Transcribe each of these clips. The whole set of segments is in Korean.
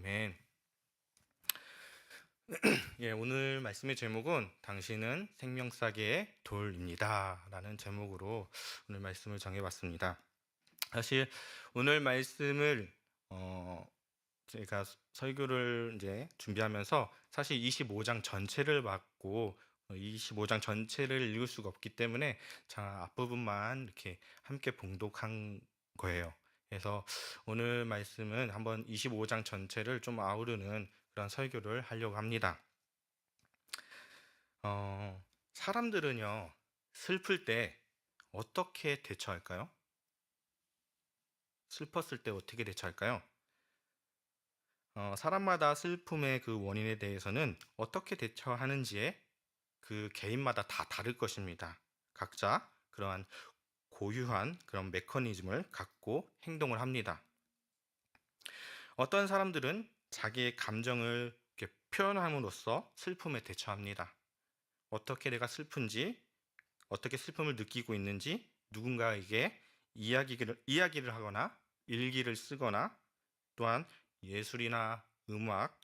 아멘. 예, 오늘 말씀의 제목은 당신은 생명사계의 돌입니다 라는 제목으로 오늘 말씀을 정해봤습니다. 사실 오늘 말씀을 제가 설교를 이제 준비하면서 사실 25장 전체를 맡고 25장 전체를 읽을 수가 없기 때문에 앞부분만 이렇게 함께 봉독한 거예요. 그래서 오늘 말씀은 한번 25장 전체를 좀 아우르는 그런 설교를 하려고 합니다. 사람들은요, 슬플 때 어떻게 대처할까요? 슬펐을 때 어떻게 대처할까요? 사람마다 슬픔의 그 원인에 대해서는 어떻게 대처하는지에 그 개인마다 다 다를 것입니다. 각자 그러한 고유한 그런 메커니즘을 갖고 행동을 합니다. 어떤 사람들은 자기의 감정을 이렇게 표현함으로써 슬픔에 대처합니다. 어떻게 내가 슬픈지, 어떻게 슬픔을 느끼고 있는지 누군가에게 이야기를 하거나 일기를 쓰거나 또한 예술이나 음악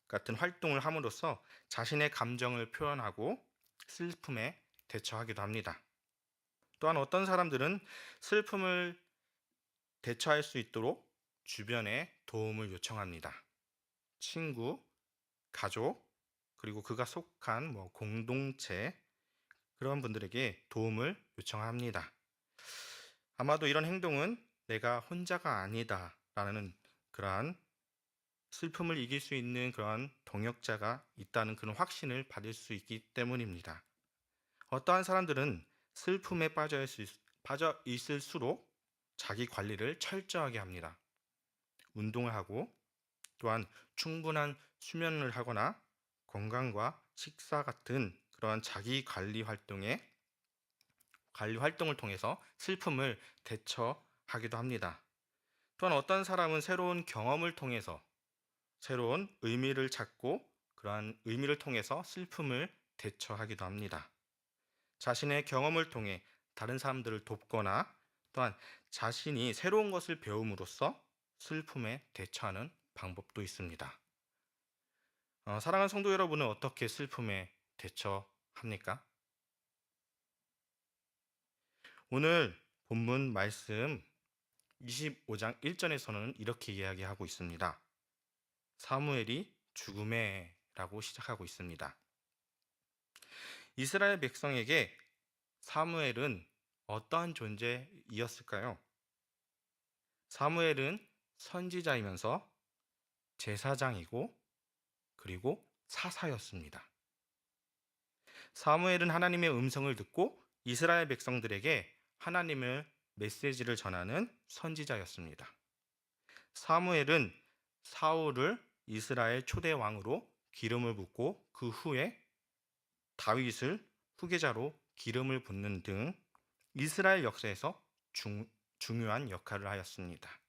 같은 활동을 함으로써 자신의 감정을 표현하고 슬픔에 대처하기도 합니다. 또한 어떤 사람들은 슬픔을 대처할 수 있도록 주변에 도움을 요청합니다. 친구, 가족, 그리고 그가 속한 공동체, 그런 분들에게 도움을 요청합니다. 아마도 이런 행동은 내가 혼자가 아니다 라는 그러한 슬픔을 이길 수 있는 그러한 동역자가 있다는 그런 확신을 받을 수 있기 때문입니다. 어떠한 사람들은 슬픔에 빠져 있을수록 자기 관리를 철저하게 합니다. 운동을 하고 또한 충분한 수면을 하거나 건강과 식사 같은 그러한 자기 관리 활동을 통해서 슬픔을 대처하기도 합니다. 또한 어떤 사람은 새로운 경험을 통해서 새로운 의미를 찾고 그러한 의미를 통해서 슬픔을 대처하기도 합니다. 자신의 경험을 통해 다른 사람들을 돕거나 또한 자신이 새로운 것을 배움으로써 슬픔에 대처하는 방법도 있습니다. 사랑하는 성도 여러분은 어떻게 슬픔에 대처합니까? 오늘 본문 말씀 25장 1절에서는 이렇게 이야기하고 있습니다. 사무엘이 죽음에 라고 시작하고 있습니다. 이스라엘 백성에게 사무엘은 어떠한 존재이었을까요? 사무엘은 선지자이면서 제사장이고 그리고 사사였습니다. 사무엘은 하나님의 음성을 듣고 이스라엘 백성들에게 하나님의 메시지를 전하는 선지자였습니다. 사무엘은 사울을 이스라엘 초대 왕으로 기름을 붓고 그 후에 다윗을 후계자로 기름을 붓는 등 이스라엘 역사에서 중요한 역할을 하였습니다.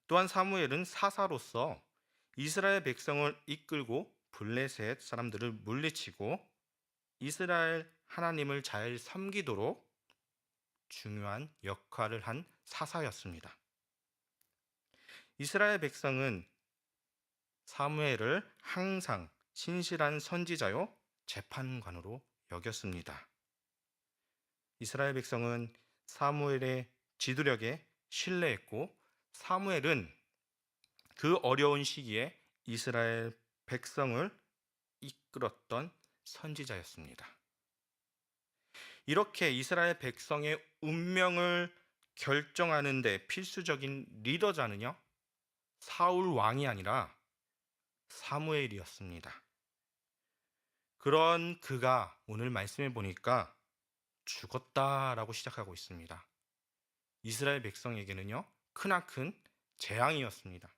또한 사무엘은 사사로서 이스라엘 백성을 이끌고 블레셋 사람들을 물리치고 이스라엘 하나님을 잘 섬기도록 중요한 역할을 한 사사였습니다. 이스라엘 백성은 사무엘을 항상 신실한 선지자요 재판관으로 여겼습니다. 이스라엘 백성은 사무엘의 지도력에 신뢰했고 사무엘은 그 어려운 시기에 이스라엘 백성을 이끌었던 선지자였습니다. 이렇게 이스라엘 백성의 운명을 결정하는 데 필수적인 리더자는요, 사울 왕이 아니라 사무엘이었습니다. 그런 그가 오늘 말씀해 보니까 죽었다라고 시작하고 있습니다. 이스라엘 백성에게는요, 크나큰 재앙이었습니다.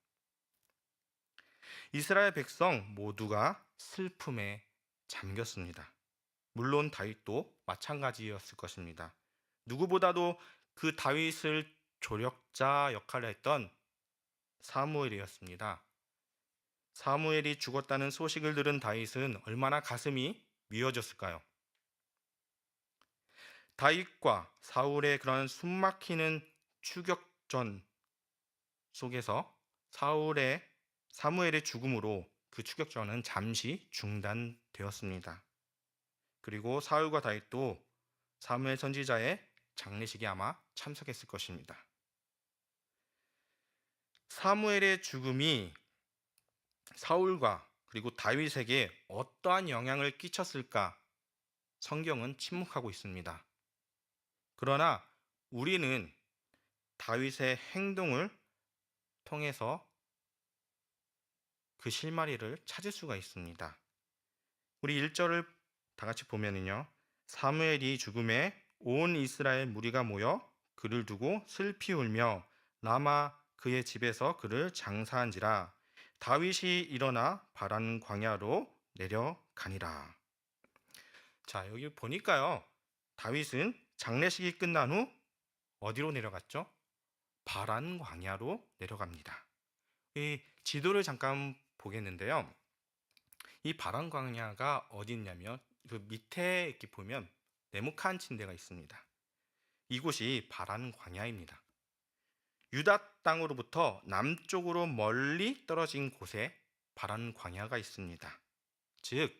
이스라엘 백성 모두가 슬픔에 잠겼습니다. 물론 다윗도 마찬가지였을 것입니다. 누구보다도 그 다윗을 조력자 역할을 했던 사무엘이었습니다. 사무엘이 죽었다는 소식을 들은 다윗은 얼마나 가슴이 미어졌을까요? 다윗과 사울의 그런 숨막히는 추격전 속에서 사무엘의 죽음으로 그 추격전은 잠시 중단되었습니다. 그리고 사울과 다윗도 사무엘 선지자의 장례식에 아마 참석했을 것입니다. 사무엘의 죽음이 사울과 그리고 다윗에게 어떠한 영향을 끼쳤을까? 성경은 침묵하고 있습니다. 그러나 우리는 다윗의 행동을 통해서 그 실마리를 찾을 수가 있습니다. 우리 1절을 다 같이 보면은요. 사무엘이 죽음에 온 이스라엘 무리가 모여 그를 두고 슬피 울며 라마 그의 집에서 그를 장사한지라. 다윗이 일어나 바란 광야로 내려가니라. 자, 여기 보니까요. 다윗은 장례식이 끝난 후 어디로 내려갔죠? 바란 광야로 내려갑니다. 이 지도를 잠깐 보겠는데요. 이 바란 광야가 어디 있냐면 그 밑에 이렇게 보면 네모칸 침대가 있습니다. 이곳이 바란 광야입니다. 유다 땅으로부터 남쪽으로 멀리 떨어진 곳에 바란 광야가 있습니다. 즉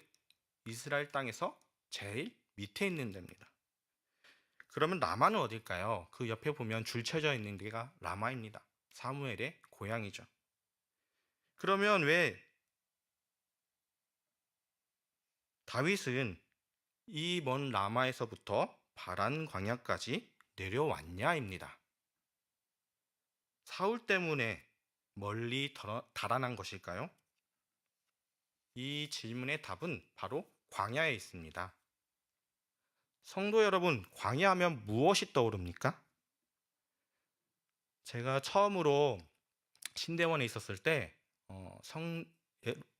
이스라엘 땅에서 제일 밑에 있는 데입니다. 그러면 라마는 어딜까요? 그 옆에 보면 줄 쳐져 있는 데가 라마입니다. 사무엘의 고향이죠. 그러면 왜 다윗은 이 먼 라마에서부터 바란 광야까지 내려왔냐입니다. 사울 때문에 멀리 달아난 것일까요? 이 질문의 답은 바로 광야에 있습니다. 성도 여러분, 광야하면 무엇이 떠오릅니까? 제가 처음으로 신대원에 있었을 때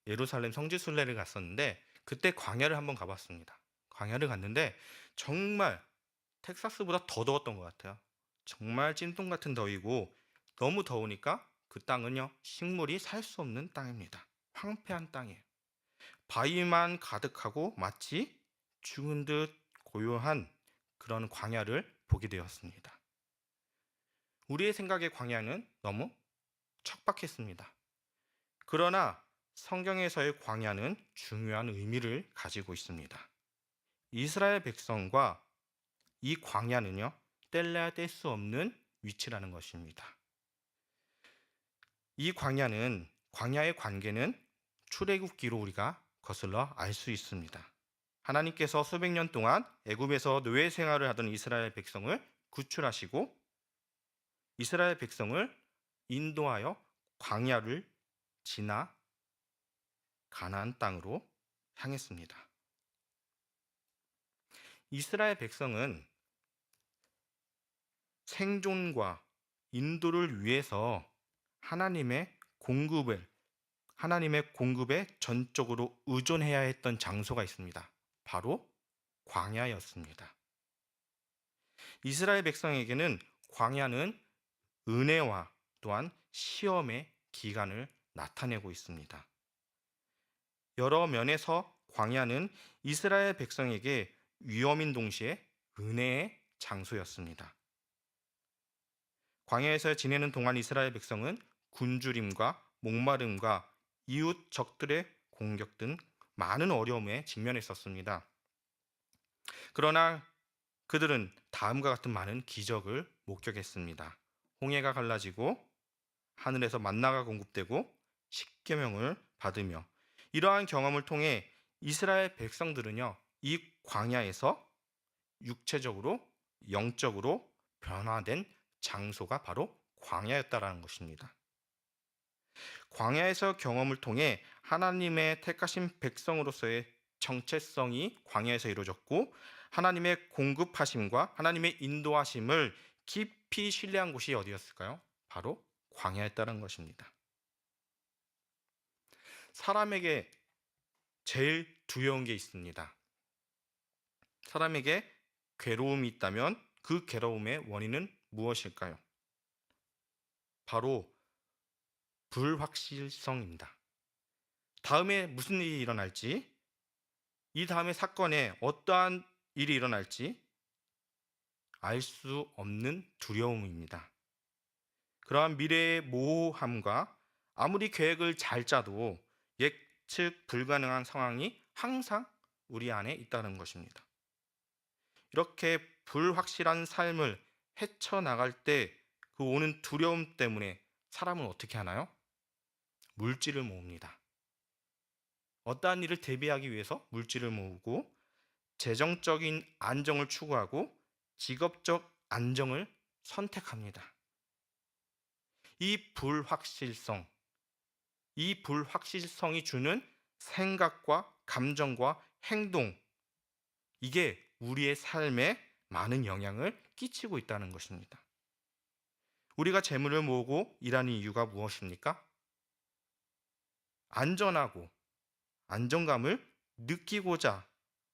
예루살렘 성지순례를 갔었는데 그때 광야를 한번 가봤습니다. 광야를 갔는데 정말 텍사스보다 더 더웠던 것 같아요. 정말 찜통 같은 더위고 너무 더우니까 그 땅은요 식물이 살 수 없는 땅입니다. 황폐한 땅이에요. 바위만 가득하고 마치 죽은 듯 고요한 그런 광야를 보게 되었습니다. 우리의 생각의 광야는 너무 척박했습니다. 그러나 성경에서의 광야는 중요한 의미를 가지고 있습니다. 이스라엘 백성과 이 광야는요 뗄래야 뗄 수 없는 위치라는 것입니다. 이 광야의 관계는 출애굽기로 우리가 거슬러 알 수 있습니다. 하나님께서 수백 년 동안 애굽에서 노예 생활을 하던 이스라엘 백성을 구출하시고 이스라엘 백성을 인도하여 광야를 지나 가나안 땅으로 향했습니다. 이스라엘 백성은 생존과 인도를 위해서 하나님의 공급에 전적으로 의존해야 했던 장소가 있습니다. 바로 광야였습니다. 이스라엘 백성에게는 광야는 은혜와 또한 시험의 기간을 나타내고 있습니다. 여러 면에서 광야는 이스라엘 백성에게 위험인 동시에 은혜의 장소였습니다. 광야에서 지내는 동안 이스라엘 백성은 굶주림과 목마름과 이웃 적들의 공격 등 많은 어려움에 직면했었습니다. 그러나 그들은 다음과 같은 많은 기적을 목격했습니다. 홍해가 갈라지고 하늘에서 만나가 공급되고 십계명을 받으며 이러한 경험을 통해 이스라엘 백성들은요 이 광야에서 육체적으로 영적으로 변화된 장소가 바로 광야였다라는 것입니다. 광야에서 경험을 통해 하나님의 택하신 백성으로서의 정체성이 광야에서 이루어졌고 하나님의 공급하심과 하나님의 인도하심을 깊이 신뢰한 곳이 어디였을까요? 바로 광야였다는 것입니다. 사람에게 제일 두려운 게 있습니다. 사람에게 괴로움이 있다면 그 괴로움의 원인은 무엇일까요? 바로 불확실성입니다. 다음에 무슨 일이 일어날지, 이 다음에 사건에 어떠한 일이 일어날지 알 수 없는 두려움입니다. 그러한 미래의 모호함과 아무리 계획을 잘 짜도 예측 불가능한 상황이 항상 우리 안에 있다는 것입니다. 이렇게 불확실한 삶을 헤쳐나갈 때 그 오는 두려움 때문에 사람은 어떻게 하나요? 물질을 모읍니다. 어떠한 일을 대비하기 위해서 물질을 모으고 재정적인 안정을 추구하고 직업적 안정을 선택합니다. 이 불확실성, 이 불확실성이 주는 생각과 감정과 행동, 이게 우리의 삶에 많은 영향을 끼치고 있다는 것입니다. 우리가 재물을 모으고 일하는 이유가 무엇입니까? 안전하고 안정감을 느끼고자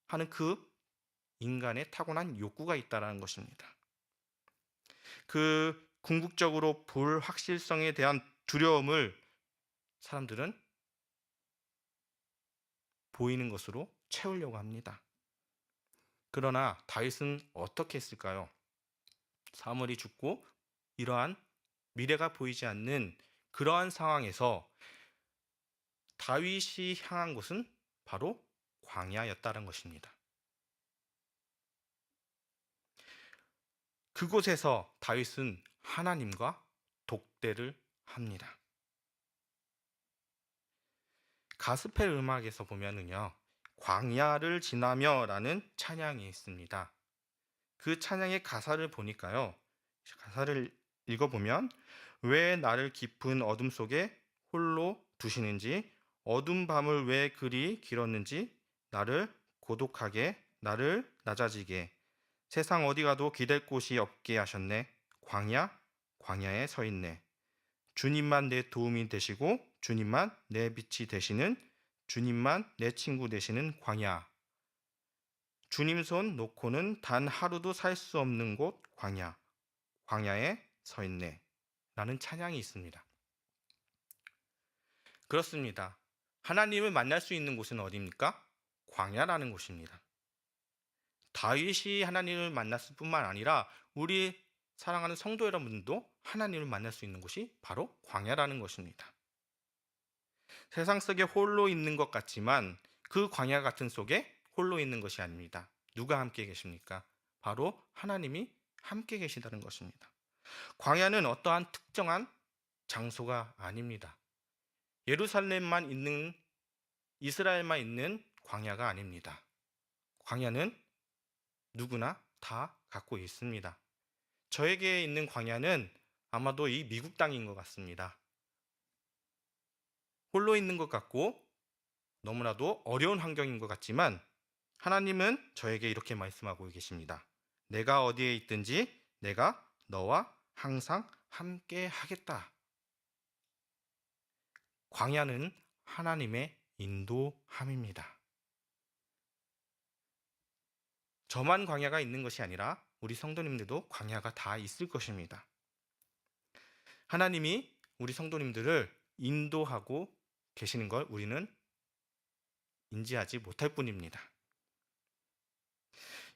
하는 그 인간의 타고난 욕구가 있다는 것입니다. 그 궁극적으로 불확실성에 대한 두려움을 사람들은 보이는 것으로 채우려고 합니다. 그러나 다윗은 어떻게 했을까요? 사물이 죽고 이러한 미래가 보이지 않는 그러한 상황에서 다윗이 향한 곳은 바로 광야였다는 것입니다. 그곳에서 다윗은 하나님과 독대를 합니다. 가스펠 음악에서 보면은요, 광야를 지나며라는 찬양이 있습니다. 그 찬양의 가사를 보니까요, 가사를 읽어보면 왜 나를 깊은 어둠 속에 홀로 두시는지, 어둠 밤을 왜 그리 길었는지, 나를 고독하게, 나를 낮아지게, 세상 어디 가도 기댈 곳이 없게 하셨네. 광야, 광야에 서 있네. 주님만 내 도움이 되시고 주님만 내 빛이 되시는, 주님만 내 친구 되시는 광야. 주님 손 놓고는 단 하루도 살 수 없는 곳 광야. 광야에 서 있네. 라는 찬양이 있습니다. 그렇습니다. 하나님을 만날 수 있는 곳은 어디입니까? 광야라는 곳입니다. 다윗이 하나님을 만났을 뿐만 아니라 우리 사랑하는 성도 여러분도 하나님을 만날 수 있는 곳이 바로 광야라는 것입니다. 세상 속에 홀로 있는 것 같지만 그 광야 같은 속에 홀로 있는 것이 아닙니다. 누가 함께 계십니까? 바로 하나님이 함께 계시다는 것입니다. 광야는 어떠한 특정한 장소가 아닙니다. 예루살렘만 있는, 이스라엘만 있는 광야가 아닙니다. 광야는 누구나 다 갖고 있습니다. 저에게 있는 광야는 아마도 이 미국 땅인 것 같습니다. 홀로 있는 것 같고 너무나도 어려운 환경인 것 같지만 하나님은 저에게 이렇게 말씀하고 계십니다. 내가 어디에 있든지 내가 너와 항상 함께 하겠다. 광야는 하나님의 인도함입니다. 저만 광야가 있는 것이 아니라 우리 성도님들도 광야가 다 있을 것입니다. 하나님이 우리 성도님들을 인도하고 계시는 걸 우리는 인지하지 못할 뿐입니다.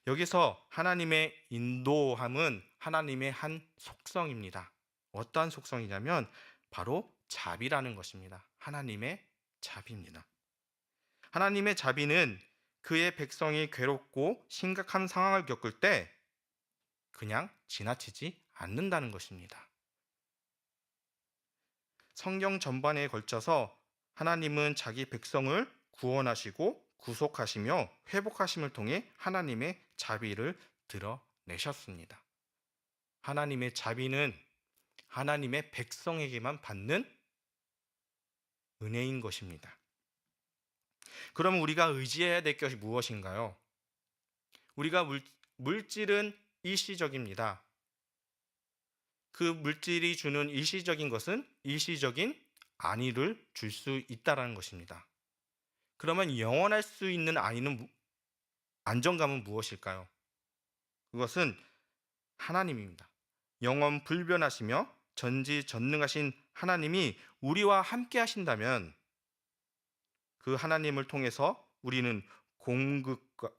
여기서 하나님의 인도함은 하나님의 한 속성입니다. 어떠한 속성이냐면 바로 자비라는 것입니다. 하나님의 자비입니다. 하나님의 자비는 그의 백성이 괴롭고 심각한 상황을 겪을 때 그냥 지나치지 않는다는 것입니다. 성경 전반에 걸쳐서 하나님은 자기 백성을 구원하시고 구속하시며 회복하심을 통해 하나님의 자비를 드러내셨습니다. 하나님의 자비는 하나님의 백성에게만 받는 은혜인 것입니다. 그럼 우리가 의지해야 될 것이 무엇인가요? 우리가 물질은 일시적입니다. 그 물질이 주는 일시적인 것은 일시적인 안위를 줄 수 있다는 것입니다. 그러면 영원할 수 있는 안정감은 무엇일까요? 그것은 하나님입니다. 영원 불변하시며 전지전능하신 하나님이 우리와 함께 하신다면 그 하나님을 통해서 우리는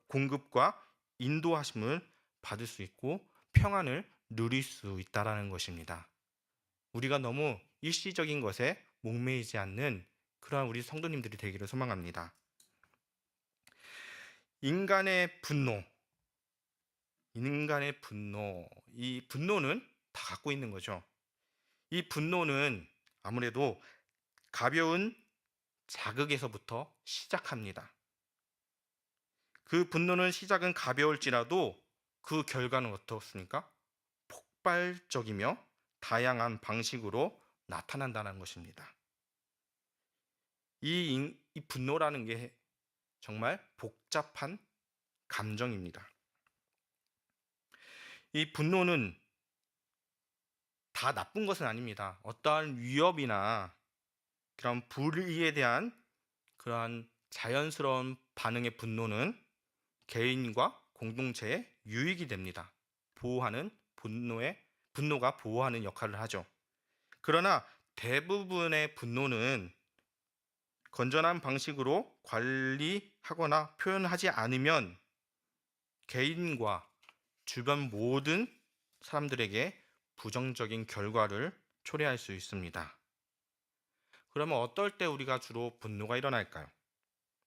공급과 인도하심을 받을 수 있고 평안을 누릴 수 있다는 것입니다. 우리가 너무 일시적인 것에 목매이지 않는 그러한 우리 성도님들이 되기를 소망합니다. 인간의 분노, 이 분노는 다 갖고 있는 거죠. 이 분노는 아무래도 가벼운 자극에서부터 시작합니다. 그 분노는 시작은 가벼울지라도 그 결과는 어떻습니까? 폭발적이며 다양한 방식으로 나타난다는 것입니다. 이 분노라는 게 정말 복잡한 감정입니다. 이 분노는 다 나쁜 것은 아닙니다. 어떠한 위협이나 그런 불의에 대한 그러한 자연스러운 반응의 분노는 개인과 공동체에 유익이 됩니다. 분노가 보호하는 역할을 하죠. 그러나 대부분의 분노는 건전한 방식으로 관리하거나 표현하지 않으면 개인과 주변 모든 사람들에게 부정적인 결과를 초래할 수 있습니다. 그러면 어떨 때 우리가 주로 분노가 일어날까요?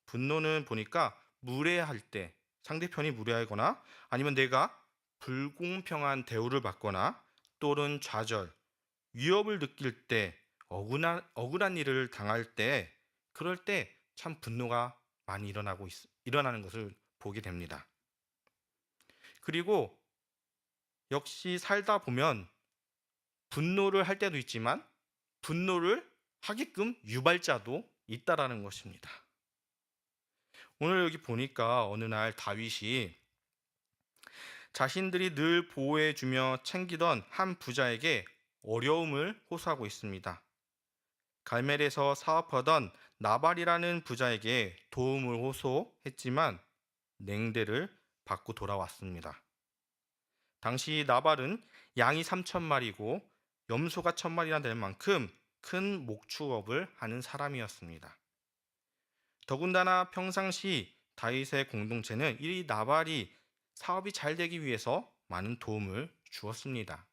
분노는 보니까 무례할 때, 상대편이 무례하거나 아니면 내가 불공평한 대우를 받거나 또는 좌절, 위협을 느낄 때, 억울한 일을 당할 때, 그럴 때 참 분노가 많이 일어나는 것을 보게 됩니다. 그리고 역시 살다 보면 분노를 할 때도 있지만 분노를 하게끔 유발자도 있다라는 것입니다. 오늘 여기 보니까 어느 날 다윗이 자신들이 늘 보호해주며 챙기던 한 부자에게 어려움을 호소하고 있습니다. 갈멜에서 사업하던 나발이라는 부자에게 도움을 호소했지만 냉대를 받고 돌아왔습니다. 당시 나발은 양이 3,000마리고 염소가 1,000마리나 될 만큼 큰 목축업을 하는 사람이었습니다. 더군다나 평상시 다윗의 공동체는 이 나발이 사업이 잘 되기 위해서 많은 도움을 주었습니다.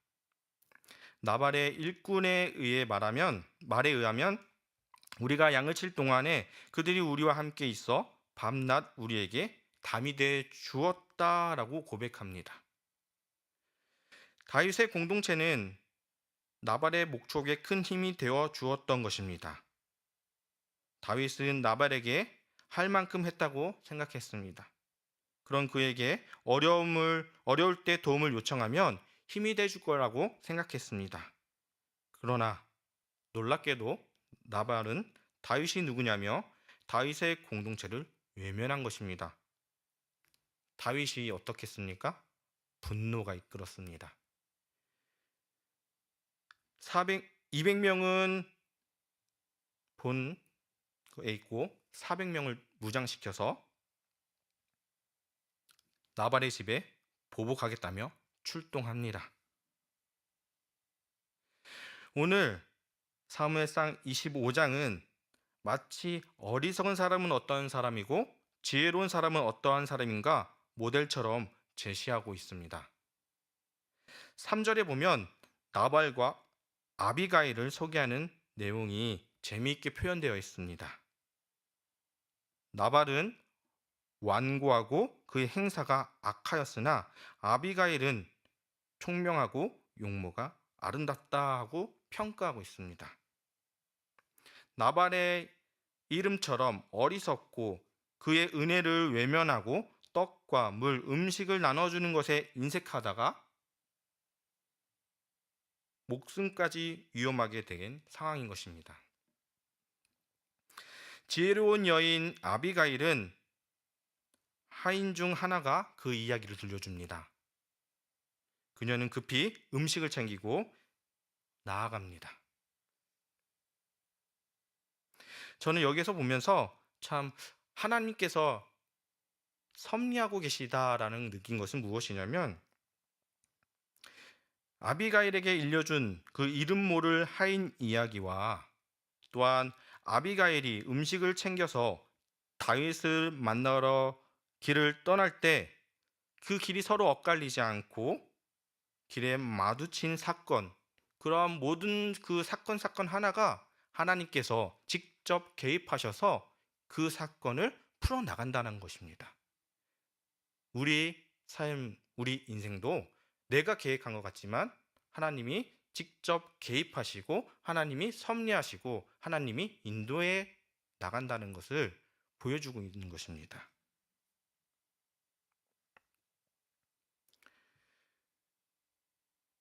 나발의 일꾼에 말에 의하면 우리가 양을 칠 동안에 그들이 우리와 함께 있어 밤낮 우리에게 담이 돼 주었다라고 고백합니다. 다윗의 공동체는 나발의 목축에 큰 힘이 되어 주었던 것입니다. 다윗은 나발에게 할 만큼 했다고 생각했습니다. 그런 그에게 어려울 때 도움을 요청하면 힘이 돼줄 거라고 생각했습니다. 그러나 놀랍게도 나발은 다윗이 누구냐며 다윗의 공동체를 외면한 것입니다. 다윗이 어떻게 했습니까? 분노가 이끌었습니다. 200명은 본에 있고 400명을 무장시켜서 나발의 집에 보복하겠다며 출동합니다. 오늘 사무엘상 25장은 마치 어리석은 사람은 어떠한 사람이고 지혜로운 사람은 어떠한 사람인가 모델처럼 제시하고 있습니다. 3절에 보면 나발과 아비가일을 소개하는 내용이 재미있게 표현되어 있습니다. 나발은 완고하고 그의 행사가 악하였으나 아비가일은 총명하고 용모가 아름답다 하고 평가하고 있습니다. 나발의 이름처럼 어리석고 그의 은혜를 외면하고 떡과 물, 음식을 나눠주는 것에 인색하다가 목숨까지 위험하게 된 상황인 것입니다. 지혜로운 여인 아비가일은 하인 중 하나가 그 이야기를 들려줍니다. 그녀는 급히 음식을 챙기고 나아갑니다. 저는 여기서 보면서 참 하나님께서 섭리하고 계시다라는 느낀 것은 무엇이냐면 아비가일에게 일려준 그 이름 모를 하인 이야기와 또한 아비가일이 음식을 챙겨서 다윗을 만나러 길을 떠날 때 그 길이 서로 엇갈리지 않고 길에 마주친 사건, 그러한 모든 그 사건 하나가 하나님께서 직접 개입하셔서 그 사건을 풀어나간다는 것입니다. 우리 삶, 우리 인생도 내가 계획한 것 같지만 하나님이 직접 개입하시고 하나님이 섭리하시고 하나님이 인도해 나간다는 것을 보여주고 있는 것입니다.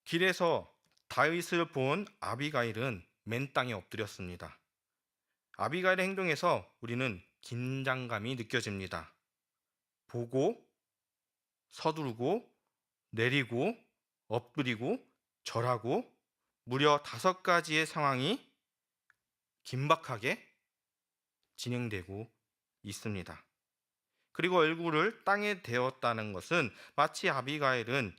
길에서 다윗을 본 아비가일은 맨 땅에 엎드렸습니다. 아비가일의 행동에서 우리는 긴장감이 느껴집니다. 보고, 서두르고, 내리고, 엎드리고, 절하고 무려 5가지의 상황이 긴박하게 진행되고 있습니다. 그리고 얼굴을 땅에 대었다는 것은 마치 아비가일은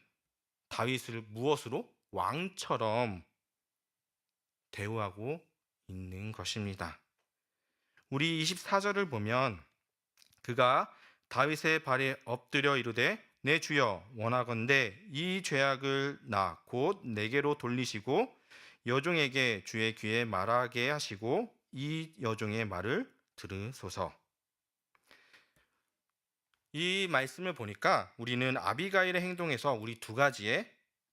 다윗을 무엇으로 왕처럼 대우하고 있는 것입니다. 우리 24절을 보면 그가 다윗의 발에 엎드려 이르되 내 주여 원하건대 이 죄악을 나 곧 내게로 돌리시고 여종에게 주의 귀에 말하게 하시고 이 여종의 말을 들으소서. 이 말씀을 보니까 우리는 아비가일의 행동에서 우리 2가지의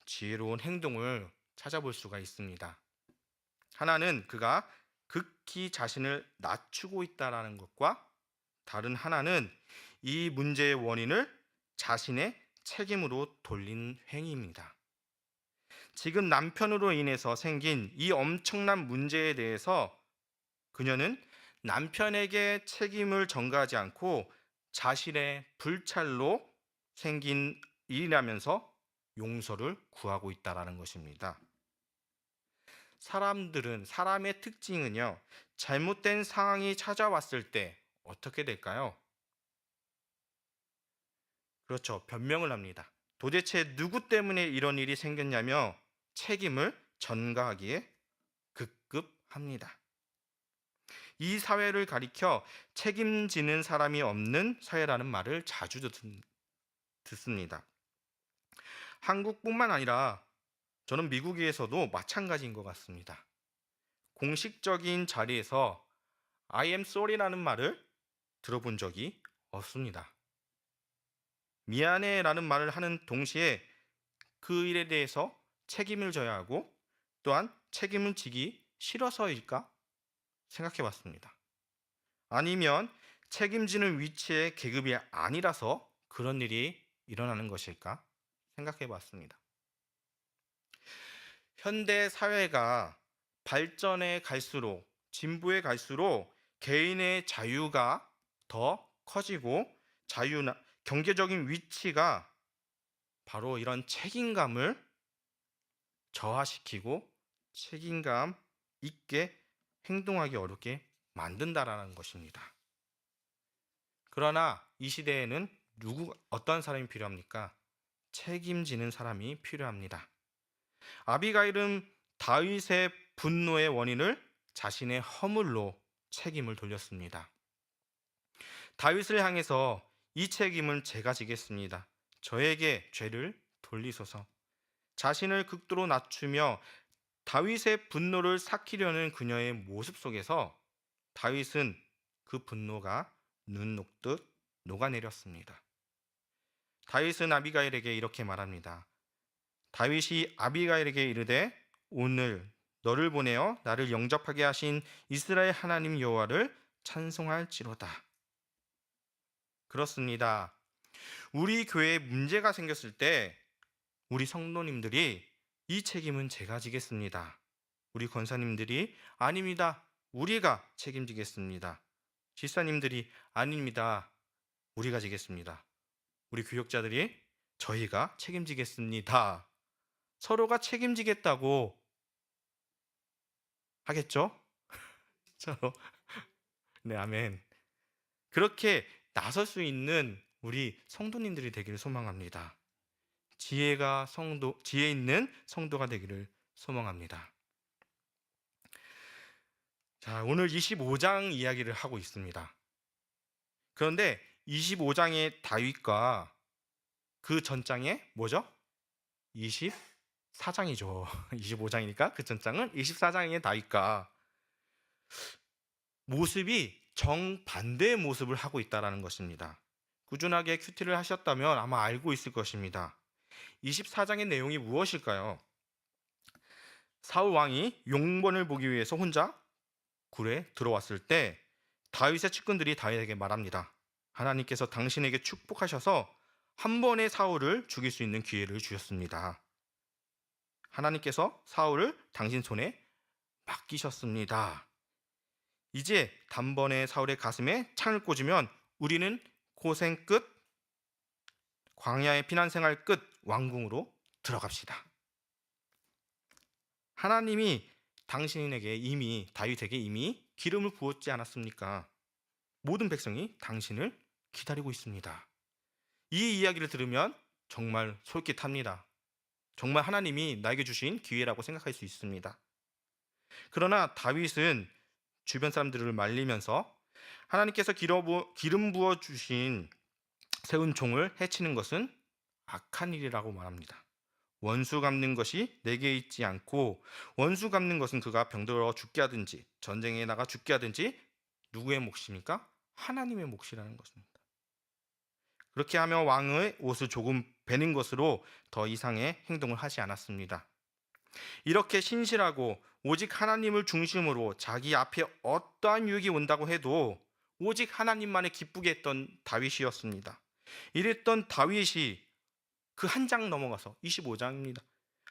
지혜로운 행동을 찾아볼 수가 있습니다. 하나는 그가 극히 자신을 낮추고 있다는 것과 다른 하나는 이 문제의 원인을 자신의 책임으로 돌린 행위입니다. 지금 남편으로 인해서 생긴 이 엄청난 문제에 대해서 그녀는 남편에게 책임을 전가하지 않고 자신의 불찰로 생긴 일이라면서 용서를 구하고 있다는 것입니다. 사람의 특징은요, 잘못된 상황이 찾아왔을 때 어떻게 될까요? 그렇죠. 변명을 합니다. 도대체 누구 때문에 이런 일이 생겼냐며 책임을 전가하기에 급급합니다. 이 사회를 가리켜 책임지는 사람이 없는 사회라는 말을 자주 듣습니다. 한국뿐만 아니라 저는 미국에서도 마찬가지인 것 같습니다. 공식적인 자리에서 I am sorry라는 말을 들어본 적이 없습니다. 미안해라는 말을 하는 동시에 그 일에 대해서 책임을 져야 하고 또한 책임을 지기 싫어서일까 생각해 봤습니다. 아니면 책임지는 위치의 계급이 아니라서 그런 일이 일어나는 것일까 생각해 봤습니다. 현대 사회가 발전해 갈수록 진보해 갈수록 개인의 자유가 더 커지고 자유나 경제적인 위치가 바로 이런 책임감을 저하시키고 책임감 있게 행동하기 어렵게 만든다라는 것입니다. 그러나 이 시대에는 어떤 사람이 필요합니까? 책임지는 사람이 필요합니다. 아비가일은 다윗의 분노의 원인을 자신의 허물로 책임을 돌렸습니다. 다윗을 향해서 이 책임은 제가 지겠습니다. 저에게 죄를 돌리소서. 자신을 극도로 낮추며 다윗의 분노를 삭히려는 그녀의 모습 속에서 다윗은 그 분노가 눈 녹듯 녹아내렸습니다. 다윗은 아비가일에게 이렇게 말합니다. 다윗이 아비가일에게 이르되 오늘 너를 보내어 나를 영접하게 하신 이스라엘 하나님 여호와를 찬송할지로다. 그렇습니다. 우리 교회에 문제가 생겼을 때 우리 성도님들이 이 책임은 제가 지겠습니다. 우리 권사님들이 아닙니다. 우리가 책임지겠습니다. 집사님들이 아닙니다. 우리가 지겠습니다. 우리 교역자들이 저희가 책임지겠습니다. 서로가 책임지겠다고 하겠죠? 서로. 네, 아멘. 그렇게 나설 수 있는 우리 성도님들이 되기를 소망합니다. 지혜 있는 성도가 되기를 소망합니다. 자, 오늘 25장 이야기를 하고 있습니다. 그런데 25장의 다윗과 그 전장에 뭐죠? 24장이죠. 25장이니까 그 전장은 24장의 다윗과 모습이 정반대의 모습을 하고 있다는 것입니다. 꾸준하게 큐티를 하셨다면 아마 알고 있을 것입니다. 24장의 내용이 무엇일까요? 사울 왕이 용번을 보기 위해서 혼자 굴에 들어왔을 때 다윗의 측근들이 다윗에게 말합니다. 하나님께서 당신에게 축복하셔서 한 번에 사울을 죽일 수 있는 기회를 주셨습니다. 하나님께서 사울을 당신 손에 맡기셨습니다. 이제 단번에 사울의 가슴에 창을 꽂으면 우리는 고생 끝, 광야의 피난 생활 끝, 왕궁으로 들어갑시다. 하나님이 다윗에게 이미 기름을 부었지 않았습니까? 모든 백성이 당신을 기다리고 있습니다. 이 이야기를 들으면 정말 솔깃합니다. 정말 하나님이 나에게 주신 기회라고 생각할 수 있습니다. 그러나 다윗은 주변 사람들을 말리면서 하나님께서 기름 부어 주신 세운 종을 해치는 것은 악한 일이라고 말합니다. 원수 갚는 것이 내게 있지 않고 원수 갚는 것은 그가 병들어 죽게 하든지 전쟁에 나가 죽게 하든지 누구의 몫입니까? 하나님의 몫이라는 것입니다. 그렇게 하며 왕의 옷을 조금 베는 것으로 더 이상의 행동을 하지 않았습니다. 이렇게 신실하고 오직 하나님을 중심으로 자기 앞에 어떠한 유익이 온다고 해도 오직 하나님만을 기쁘게 했던 다윗이었습니다. 이랬던 다윗이 그 한 장 넘어가서 25장입니다.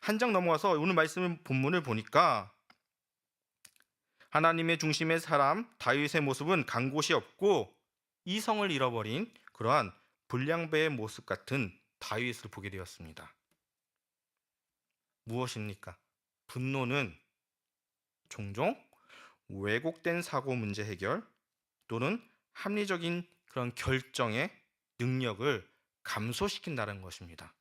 한 장 넘어가서 오늘 말씀 본문을 보니까 하나님의 중심의 사람 다윗의 모습은 간 곳이 없고 이성을 잃어버린 그러한 불량배의 모습 같은 다윗을 보게 되었습니다. 무엇입니까? 분노는 종종 왜곡된 사고 문제 해결 또는 합리적인 그런 결정의 능력을 감소시킨다는 것입니다.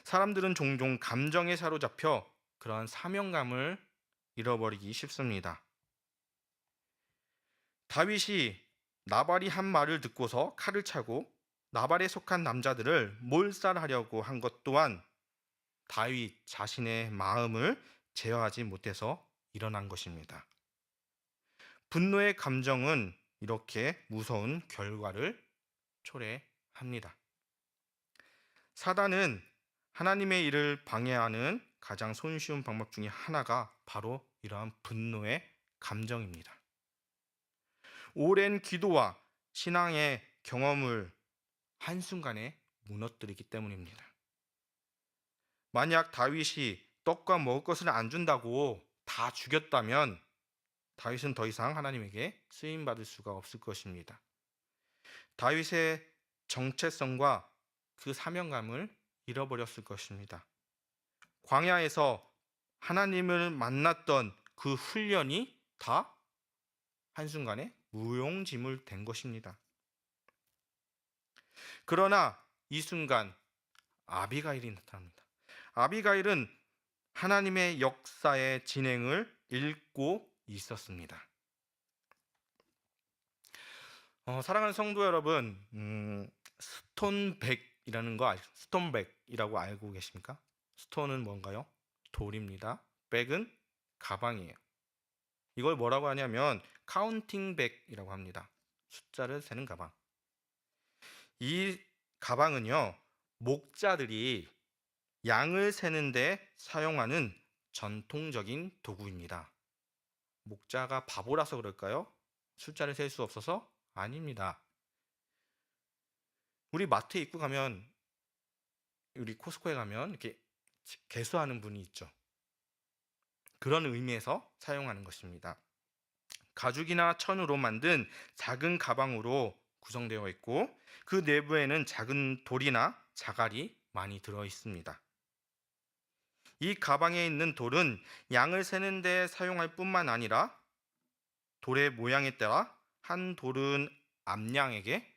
사람들은 종종 감정에 사로잡혀 그러한 사명감을 잃어버리기 쉽습니다. 다윗이 나발이 한 말을 듣고서 칼을 차고 나발에 속한 남자들을 몰살하려고 한 것 또한 다윗 자신의 마음을 제어하지 못해서 일어난 것입니다. 분노의 감정은 이렇게 무서운 결과를 초래합니다. 사단은 하나님의 일을 방해하는 가장 손쉬운 방법 중에 하나가 바로 이러한 분노의 감정입니다. 오랜 기도와 신앙의 경험을 한순간에 무너뜨리기 때문입니다. 만약 다윗이 떡과 먹을 것을 안 준다고 다 죽였다면 다윗은 더 이상 하나님에게 쓰임받을 수가 없을 것입니다. 다윗의 정체성과 그 사명감을 잃어버렸을 것입니다. 광야에서 하나님을 만났던 그 훈련이 다 한순간에 무용지물 된 것입니다. 그러나 이 순간 아비가일이 나타납니다. 아비가일은 하나님의 역사의 진행을 읽고 있었습니다. 사랑하는 성도 여러분, 스톤백이라고 알고 계십니까? 스톤은 뭔가요? 돌입니다. 백은 가방이에요. 이걸 뭐라고 하냐면 카운팅 백이라고 합니다. 숫자를 세는 가방. 이 가방은요, 목자들이 양을 세는데 사용하는 전통적인 도구입니다. 목자가 바보라서 그럴까요? 숫자를 셀 수 없어서? 아닙니다. 우리 마트에 입고 가면, 우리 코스코에 가면 이렇게 개수하는 분이 있죠. 그런 의미에서 사용하는 것입니다. 가죽이나 천으로 만든 작은 가방으로 구성되어 있고 그 내부에는 작은 돌이나 자갈이 많이 들어 있습니다. 이 가방에 있는 돌은 양을 세는 데 사용할 뿐만 아니라 돌의 모양에 따라 한 돌은 암양에게,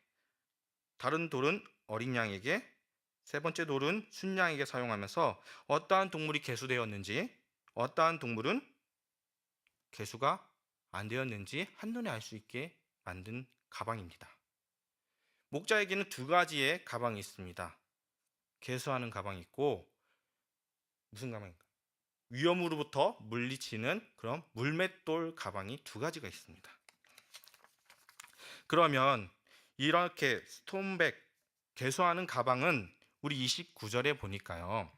다른 돌은 어린 양에게, 세 번째 돌은 순양에게 사용하면서 어떠한 동물이 개수되었는지, 어떠한 동물은 개수가 안 되었는지 한눈에 알 수 있게 만든 가방입니다. 목자에게는 두 가지의 가방이 있습니다. 개수하는 가방이 있고 무슨 가방인가? 위험으로부터 물리치는 그런 물맷돌 가방이 두 가지가 있습니다. 그러면 이렇게 스톤백 개수하는 가방은 우리 29절에 보니까요.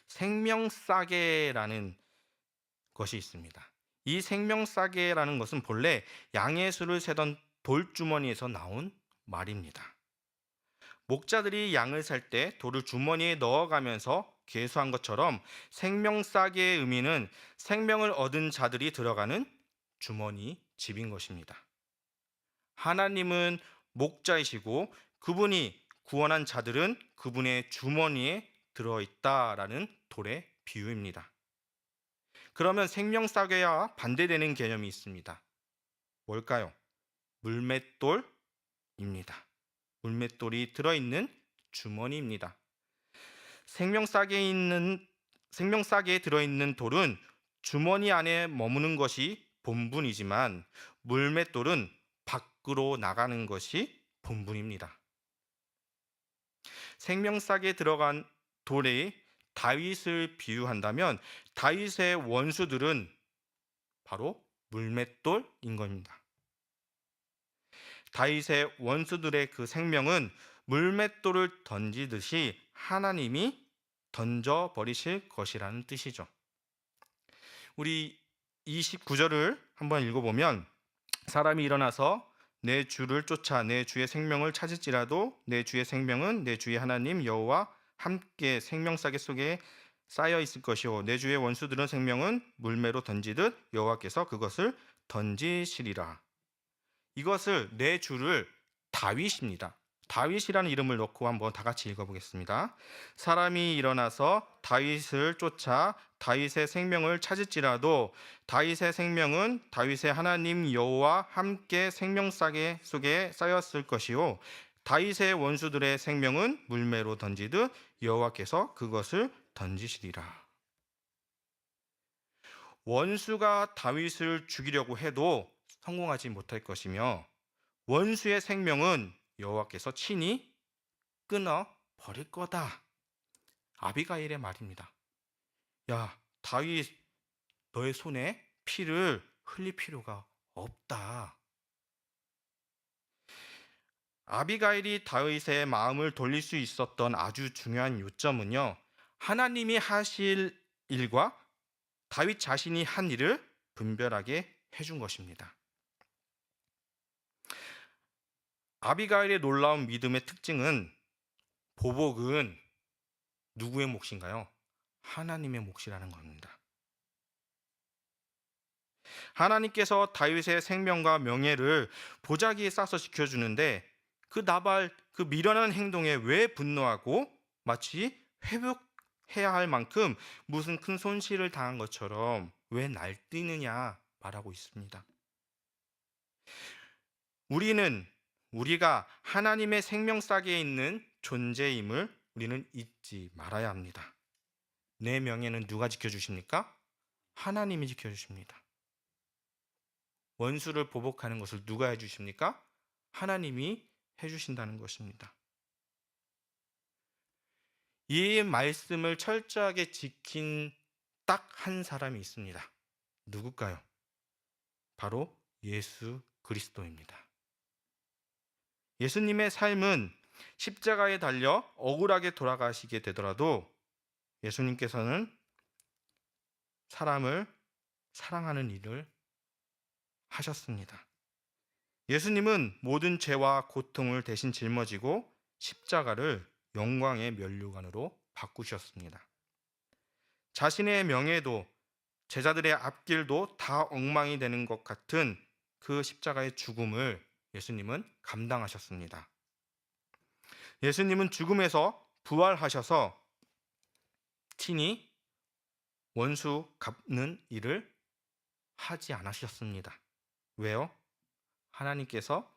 생명싸개라는 것이 있습니다. 이 생명싸개라는 것은 본래 양의 수를 세던 돌주머니에서 나온 말입니다. 목자들이 양을 살 때 돌을 주머니에 넣어가면서 계수한 것처럼 생명싸개의 의미는 생명을 얻은 자들이 들어가는 주머니 집인 것입니다. 하나님은 목자이시고 그분이 구원한 자들은 그분의 주머니에 들어있다라는 돌의 비유입니다. 그러면 생명싸개와 반대되는 개념이 있습니다. 뭘까요? 물맷돌입니다. 물맷돌이 들어있는 주머니입니다. 생명싸개에 들어있는 돌은 주머니 안에 머무는 것이 본분이지만 물맷돌은 밖으로 나가는 것이 본분입니다. 생명싸개에 들어간 돌에 다윗을 비유한다면 다윗의 원수들은 바로 물맷돌인 겁니다. 다윗의 원수들의 그 생명은 물맷돌을 던지듯이 하나님이 던져버리실 것이라는 뜻이죠. 우리 29절을 한번 읽어보면 사람이 일어나서 내 주를 쫓아 내 주의 생명을 찾을지라도 내 주의 생명은 내 주의 하나님 여호와 함께 생명싸개 속에 쌓여 있을 것이요 내 주의 원수들은 생명은 물매로 던지듯 여호와께서 그것을 던지시리라. 이것을 내 주를 다윗입니다. 다윗이라는 이름을 넣고 한번 다 같이 읽어보겠습니다. 사람이 일어나서 다윗을 쫓아 다윗의 생명을 찾을지라도 다윗의 생명은 다윗의 하나님 여호와 함께 생명싸개 속에 쌓였을 것이요 다윗의 원수들의 생명은 물매로 던지듯 여호와께서 그것을 던지시리라. 원수가 다윗을 죽이려고 해도 성공하지 못할 것이며 원수의 생명은 여호와께서 친히 끊어 버릴 거다. 아비가일의 말입니다. 야, 다윗 너의 손에 피를 흘릴 필요가 없다. 아비가일이 다윗의 마음을 돌릴 수 있었던 아주 중요한 요점은요. 하나님이 하실 일과 다윗 자신이 한 일을 분별하게 해준 것입니다. 아비가일의 놀라운 믿음의 특징은 보복은 누구의 몫인가요? 하나님의 몫이라는 겁니다. 하나님께서 다윗의 생명과 명예를 보자기에 싸서 지켜주는데 그 나발 그 미련한 행동에 왜 분노하고 마치 회복해야 할 만큼 무슨 큰 손실을 당한 것처럼 왜 날뛰느냐 말하고 있습니다. 우리가 하나님의 생명싸개에 있는 존재임을 우리는 잊지 말아야 합니다. 내 명예는 누가 지켜주십니까? 하나님이 지켜주십니다. 원수를 보복하는 것을 누가 해주십니까? 하나님이 해주신다는 것입니다. 이 말씀을 철저하게 지킨 딱 한 사람이 있습니다. 누굴까요? 바로 예수 그리스도입니다. 예수님의 삶은 십자가에 달려 억울하게 돌아가시게 되더라도 예수님께서는 사람을 사랑하는 일을 하셨습니다. 예수님은 모든 죄와 고통을 대신 짊어지고 십자가를 영광의 면류관으로 바꾸셨습니다. 자신의 명예도 제자들의 앞길도 다 엉망이 되는 것 같은 그 십자가의 죽음을 예수님은 감당하셨습니다. 예수님은 죽음에서 부활하셔서 친히 원수 갚는 일을 하지 않으셨습니다. 왜요? 하나님께서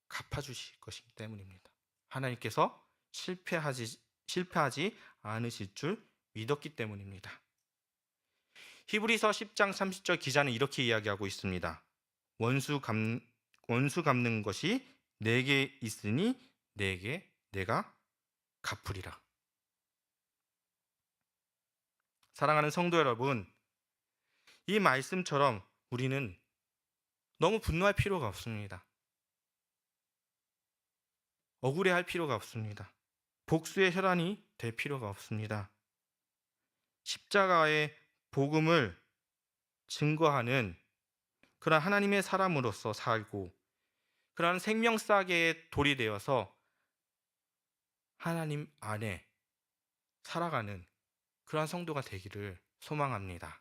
갚아주실 것이기 때문입니다. 하나님께서 실패하지 않으실 줄 믿었기 때문입니다. 히브리서 10장 30절 기자는 이렇게 이야기하고 있습니다. 원수 갚는 것이 내게 있으니 내게 내가 갚으리라. 사랑하는 성도 여러분, 이 말씀처럼 우리는 너무 분노할 필요가 없습니다. 억울해할 필요가 없습니다. 복수의 혈안이 될 필요가 없습니다. 십자가의 복음을 증거하는 그런 하나님의 사람으로서 살고 그런 생명사계의 돌이 되어서 하나님 안에 살아가는 그러한 성도가 되기를 소망합니다.